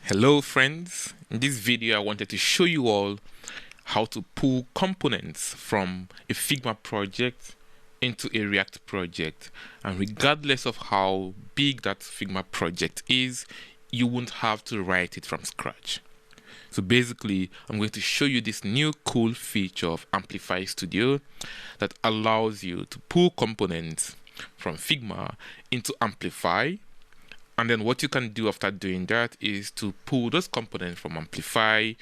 Hello friends, in this video I wanted to show you all how to pull components from a Figma project into a React project, and regardless of how big that Figma project is, you won't have to write it from scratch. So basically, I'm going to show you this new cool feature of Amplify Studio that allows you to pull components from Figma into Amplify. And then what you can do after doing that is to pull those components from Amplify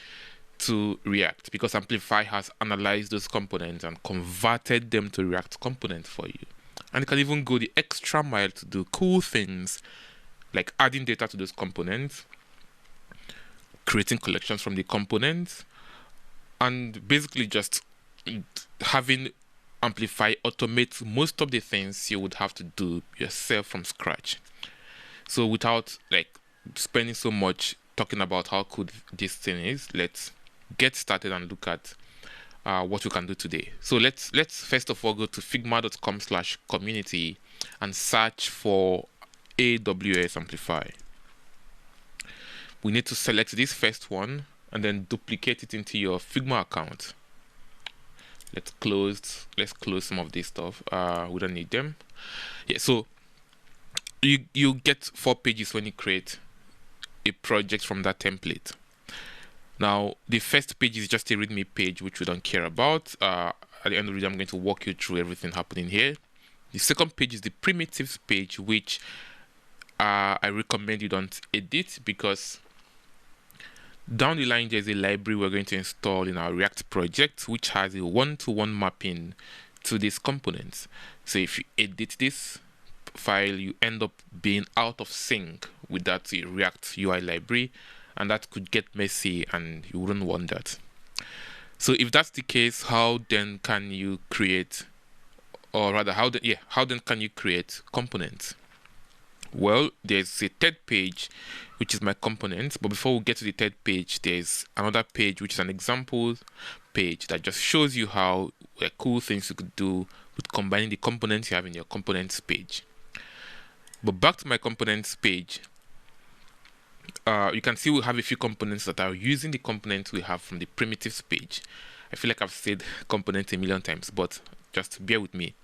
to React, because Amplify has analyzed those components and converted them to React components for you. And you can even go the extra mile to do cool things like adding data to those components, creating collections from the components, and basically just having Amplify automate most of the things you would have to do yourself from scratch. So without like spending so much talking about how cool this thing is, let's get started and look at what we can do today. So let's first of all go to figma.com/community and search for AWS Amplify. We need to select this first one and then duplicate it into your Figma account. Let's close some of this stuff. We don't need them. Yeah, so you get 4 pages when you create a project from that template. Now, the first page is just a README page, which we don't care about. At the end of the day, I'm going to walk you through everything happening here. The second page is the primitives page, which I recommend you don't edit, because down the line there's a library we're going to install in our React project, which has a one-to-one mapping to these components. So if you edit this file, you end up being out of sync with that React UI library, and that could get messy and you wouldn't want that. So if that's the case, how then can you create, or rather how then can you create components? Well, there's a third page which is my components, but before we get to the third page, there's another page which is an example page that just shows you how cool things you could do with combining the components you have in your components page. But back to my components page, you can see we have a few components that are using the components we have from the primitives page. I feel like I've said components a million times, but just bear with me.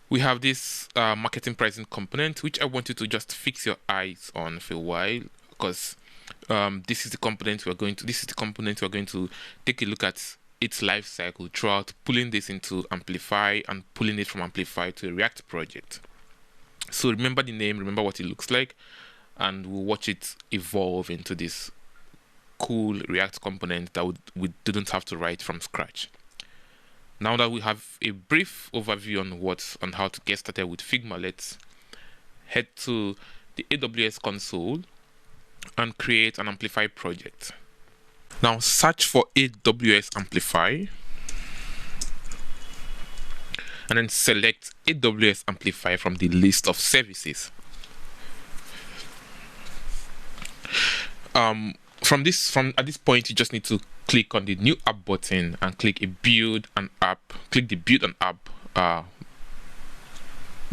We have this marketing pricing component, which I want you to just fix your eyes on for a while, because this is the component we're going to take a look at its life cycle throughout pulling this into Amplify and pulling it from Amplify to a React project. So remember the name, remember what it looks like, and we'll watch it evolve into this cool React component that we didn't have to write from scratch. Now that we have a brief overview on how to get started with Figma, let's head to the AWS console and create an Amplify project. Now search for AWS Amplify and then select AWS Amplify from the list of services. At this point, you just need to click on the new app button and click the build an app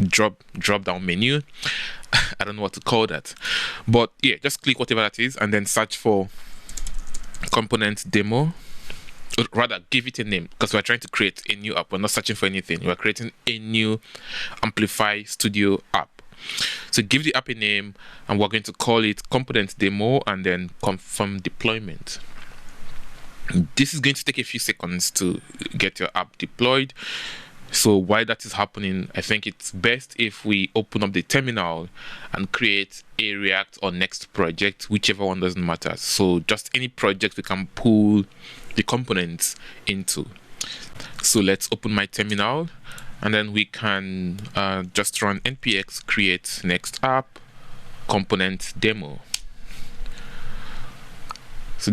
drop down menu. I don't know what to call that, but yeah, just click whatever that is and then search for component demo. Or rather, give it a name, because we're trying to create a new app. We're not searching for anything. We're creating a new Amplify Studio app. So give the app a name, and we're going to call it component demo and then confirm deployment. This is going to take a few seconds to get your app deployed. So while that is happening, I think it's best if we open up the terminal and create a React or Next project, whichever one doesn't matter. So just any project we can pull the components into. So let's open my terminal, and then we can just run npx create next app component demo. So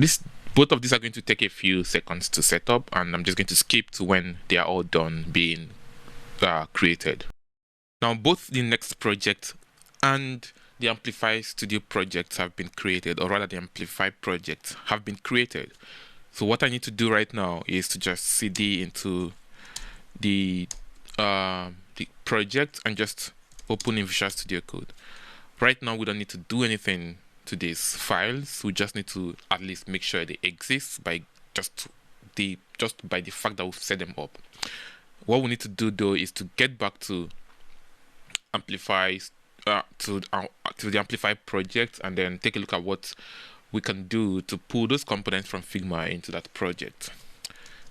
both of these are going to take a few seconds to set up, and I'm just going to skip to when they are all done being created. Now both the Next project and the Amplify Studio projects have been created, or rather the Amplify project have been created. So what I need to do right now is to just cd into the project and just open in Visual Studio Code. Right now we don't need to do anything to these files. We just need to at least make sure they exist by just by the fact that we've set them up. What we need to do though is to get back to Amplify to the Amplify project, and then take a look at what we can do to pull those components from Figma into that project.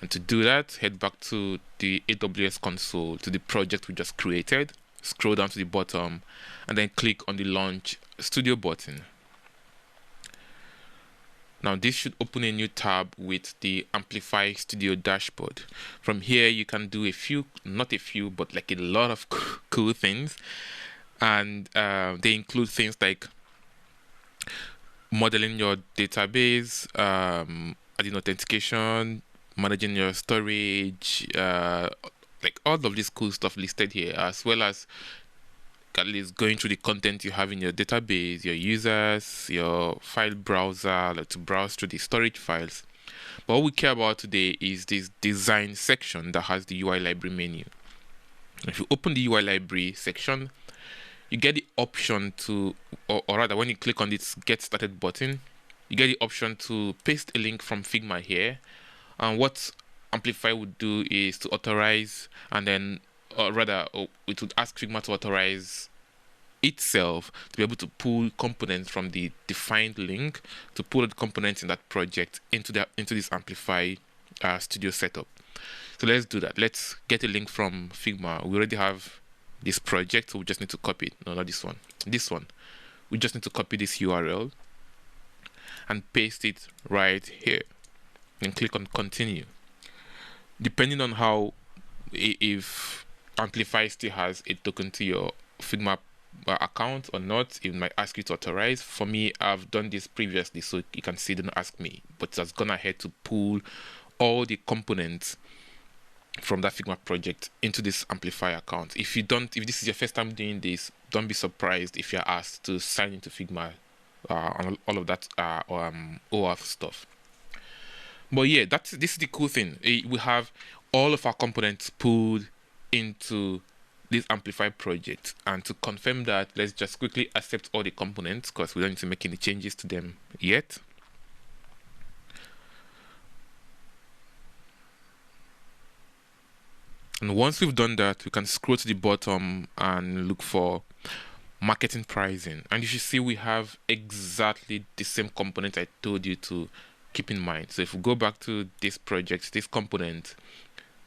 And to do that, head back to the AWS console, to the project we just created, scroll down to the bottom, and then click on the Launch Studio button. Now this should open a new tab with the Amplify Studio dashboard. From here you can do not a few, but like a lot of cool things. And they include things like modeling your database, adding authentication, managing your storage, like all of this cool stuff listed here, as well as at least going through the content you have in your database, your users, your file browser, like to browse through the storage files. But what we care about today is this design section that has the UI library menu. If you open the UI library section, you get the option to, or rather when you click on this Get Started button, you get the option to paste a link from Figma here. And what Amplify would do is to authorize, and then, or rather, it would ask Figma to authorize itself to be able to pull components from the defined link, to pull the components in that project into this Amplify Studio setup. So let's do that. Let's get a link from Figma. We already have this project, so we just need to copy it. No, not this one. This one. We just need to copy this URL and paste it right here. And click on Continue. Depending on how, if Amplify still has a token to your Figma account or not, it might ask you to authorize. For me, I've done this previously, so you can see, don't ask me, but it has gone ahead to pull all the components from that Figma project into this Amplify account. If this is your first time doing this, don't be surprised if you're asked to sign into Figma on all of that OAuth stuff. But yeah, this is the cool thing. We have all of our components pulled into this Amplify project, and to confirm that, let's just quickly accept all the components because we don't need to make any changes to them yet. And once we've done that, we can scroll to the bottom and look for marketing pricing, and you should see we have exactly the same component I told you to keep in mind. So if we go back to this project, this component,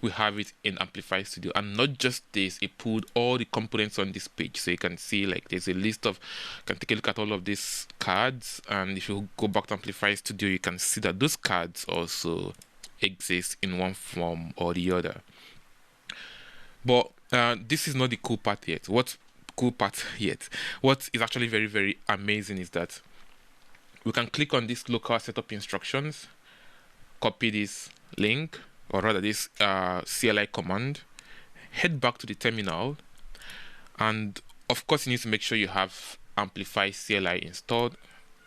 we have it in Amplify Studio. And not just this, it pulled all the components on this page. So you can see, like, there's a list of, you can take a look at all of these cards, and if you go back to Amplify Studio, you can see that those cards also exist in one form or the other. But this is not the cool part yet. What is actually very, very amazing is that we can click on this local setup instructions, copy this link, or rather this CLI command, head back to the terminal, and of course you need to make sure you have Amplify CLI installed.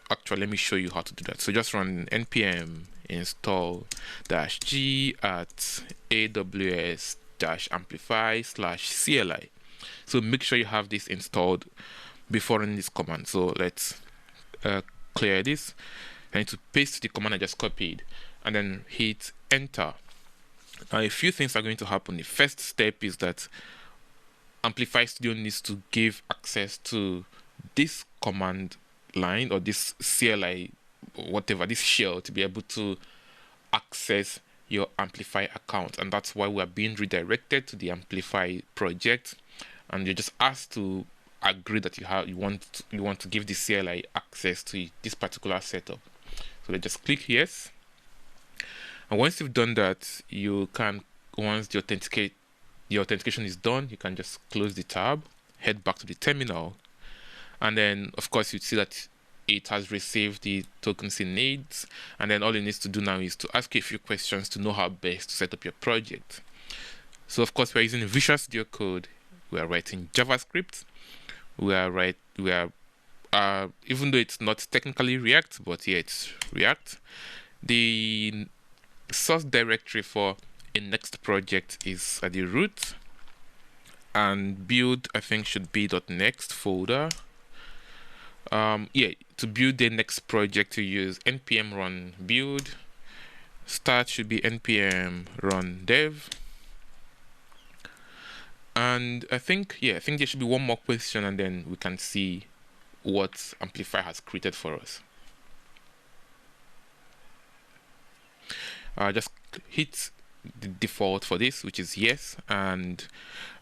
Actually, let me show you how to do that. So just run npm install -g at aws-amplify/CLI. So make sure you have this installed before running this command. So let's clear this. I need to paste the command I just copied and then hit enter. Now a few things are going to happen. The first step is that Amplify Studio needs to give access to this command line or this CLI, whatever, this shell, to be able to access your Amplify account, and that's why we are being redirected to the Amplify project, and you're just asked to agree that you want to give the CLI access to this particular setup. So let's just click yes, and once you've done that, you can, once the authentication is done, you can just close the tab, head back to the terminal, and then of course you see that it has received the tokens it needs, and then all it needs to do now is to ask you a few questions to know how best to set up your project. So of course we're using Visual Studio Code, we are writing JavaScript, even though it's not technically React, but yeah, it's React. The source directory for a next project is at the root, and build I think should be .next folder. To build the next project, to use npm run build. Start should be npm run dev. And I think there should be one more question, and then we can see what Amplify has created for us. Just hit the default for this, which is yes, and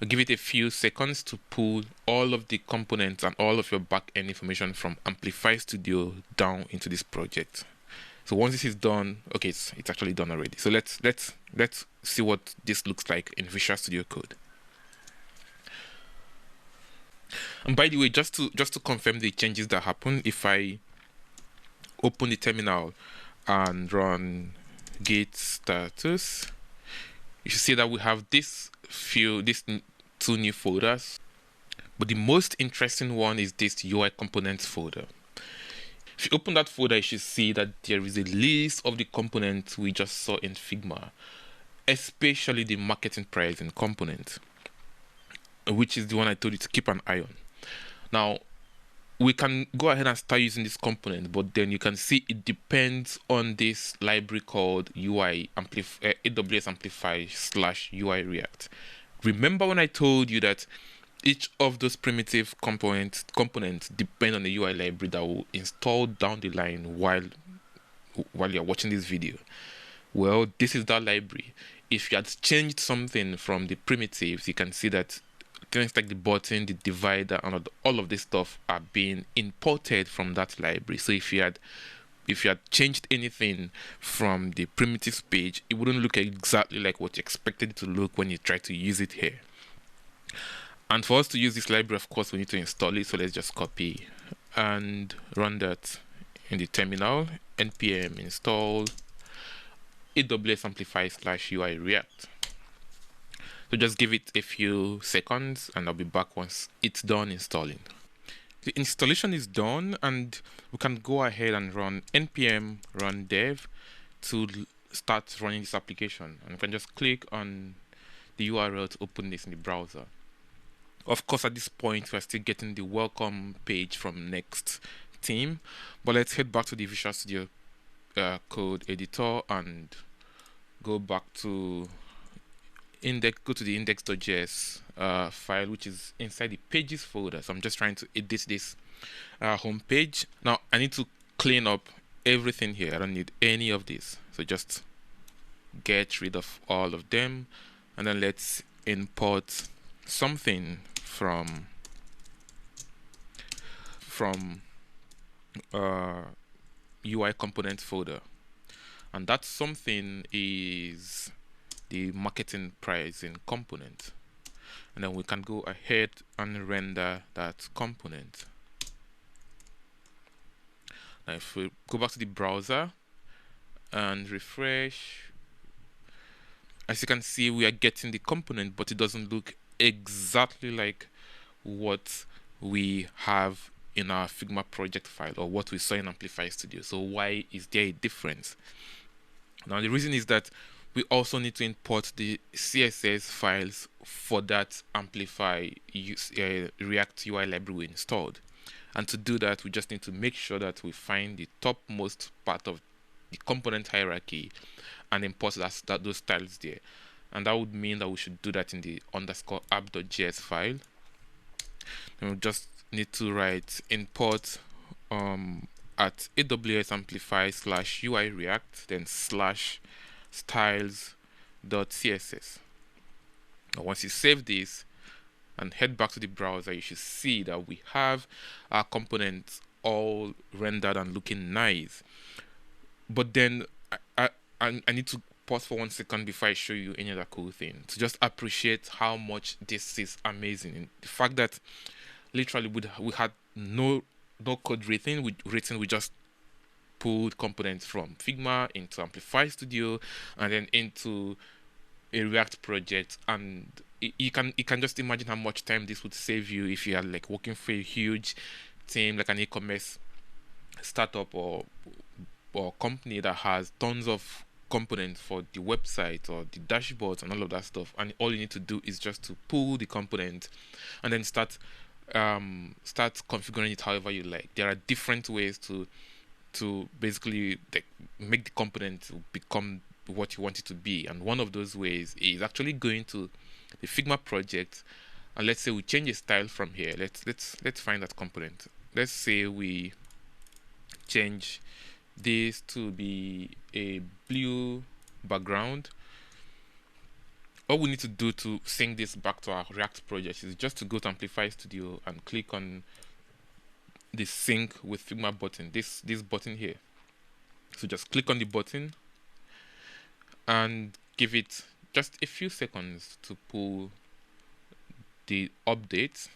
give it a few seconds to pull all of the components and all of your backend information from Amplify Studio down into this project. So once this is done, okay, it's actually done already. So let's see what this looks like in Visual Studio Code. And by the way, just to confirm the changes that happen, if I open the terminal and run git status, you should see that we have these two new folders. But the most interesting one is this UI components folder. If you open that folder, you should see that there is a list of the components we just saw in Figma, especially the marketing pricing component, which is the one I told you to keep an eye on. Now, we can go ahead and start using this component, but then you can see it depends on this library called AWS Amplify /UI React. Remember when I told you that each of those primitive components depend on the UI library that will install down the line while you're watching this video? Well, this is that library. If you had changed something from the primitives, you can see that things like the button, the divider, and all of this stuff are being imported from that library. So if you had changed anything from the primitives page, it wouldn't look exactly like what you expected it to look when you try to use it here. And for us to use this library, of course, we need to install it. So let's just copy and run that in the terminal. npm install AWS Amplify /UI React. So just give it a few seconds and I'll be back once it's done installing. The installation is done and we can go ahead and run npm run dev to start running this application. And we can just click on the URL to open this in the browser. Of course, at this point, we're still getting the welcome page from Next team, but let's head back to the Visual Studio Code editor and go back to go to the index.js file, which is inside the pages folder. So I'm just trying to edit this home page. Now I need to clean up everything here. I don't need any of this. So just get rid of all of them, and then let's import something from UI component folder, and that something is the marketing pricing component. And then we can go ahead and render that component. Now if we go back to the browser and refresh, as you can see, we are getting the component, but it doesn't look exactly like what we have in our Figma project file or what we saw in Amplify Studio. So why is there a difference? Now the reason is that we also need to import the CSS files for that Amplify React UI library we installed. And to do that, we just need to make sure that we find the topmost part of the component hierarchy and import those styles there. And that would mean that we should do that in the _app.js file. And we just need to write import at AWS Amplify /UI React, then /styles.css. Now once you save this and head back to the browser, you should see that we have our components all rendered and looking nice. But then I need to pause for 1 second before I show you any other cool thing, to just appreciate how much this is amazing. And the fact that literally we had no code written. We just pulled components from Figma into Amplify Studio and then into a React project, and you can just imagine how much time this would save you if you are like working for a huge team like an e-commerce startup or company that has tons of components for the website or the dashboards and all of that stuff, and all you need to do is just to pull the component and then start start configuring it however you like. There are different ways to basically make the component become what you want it to be, and one of those ways is actually going to the Figma project, and let's say we change a style from here. Let's find that component. Let's say we change this to be a blue background. All we need to do to sync this back to our React project is just to go to Amplify Studio and click on the sync with Figma button, this button here. So just click on the button and give it just a few seconds to pull the update.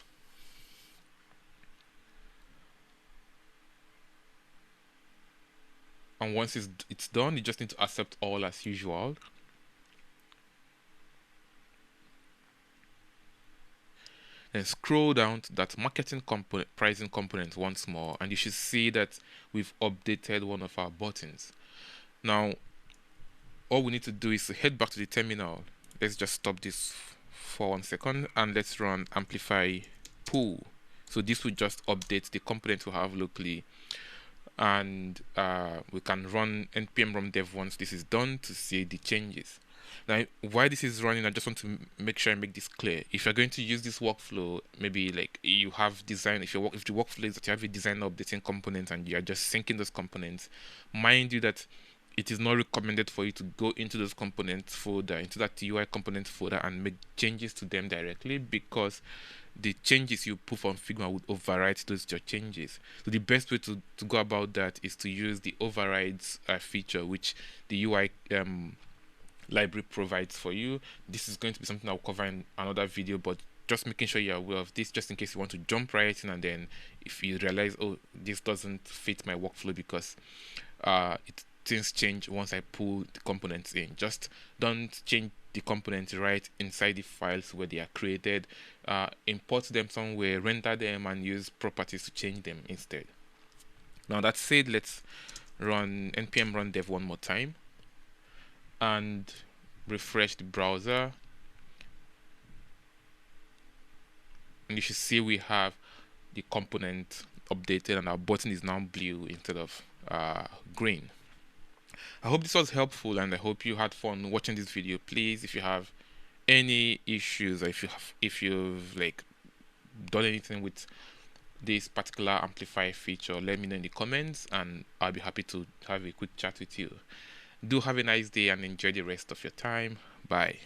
And once it's done, you just need to accept all as usual. Then scroll down to that marketing component, pricing component once more, and you should see that we've updated one of our buttons. Now, all we need to do is to head back to the terminal. Let's just stop this for 1 second and let's run Amplify pull. So this will just update the component we have locally, and we can run npm run dev once this is done to see the changes. Now, while this is running, I just want to make sure I make this clear. If you're going to use this workflow, maybe like you have design, if the workflow is that you have a design updating component and you are just syncing those components, mind you that it is not recommended for you to go into those components folder, into that UI component folder, and make changes to them directly, because the changes you put on Figma would override those your changes. So the best way to go about that is to use the overrides feature, which the UI library provides for you. This is going to be something I'll cover in another video, but just making sure you're aware of this, just in case you want to jump right in, and then if you realize, oh, this doesn't fit my workflow because things change once I pull the components in. Just don't change the components right inside the files where they are created. Import them somewhere, render them, and use properties to change them instead. Now that said, let's run npm run dev one more time and refresh the browser, and you should see we have the component updated and our button is now blue instead of green. I hope this was helpful, and I hope you had fun watching this video. Please, if you have any issues, or if you've like done anything with this particular Amplify feature, let me know in the comments and I'll be happy to have a quick chat with you. Do have a nice day and enjoy the rest of your time. Bye.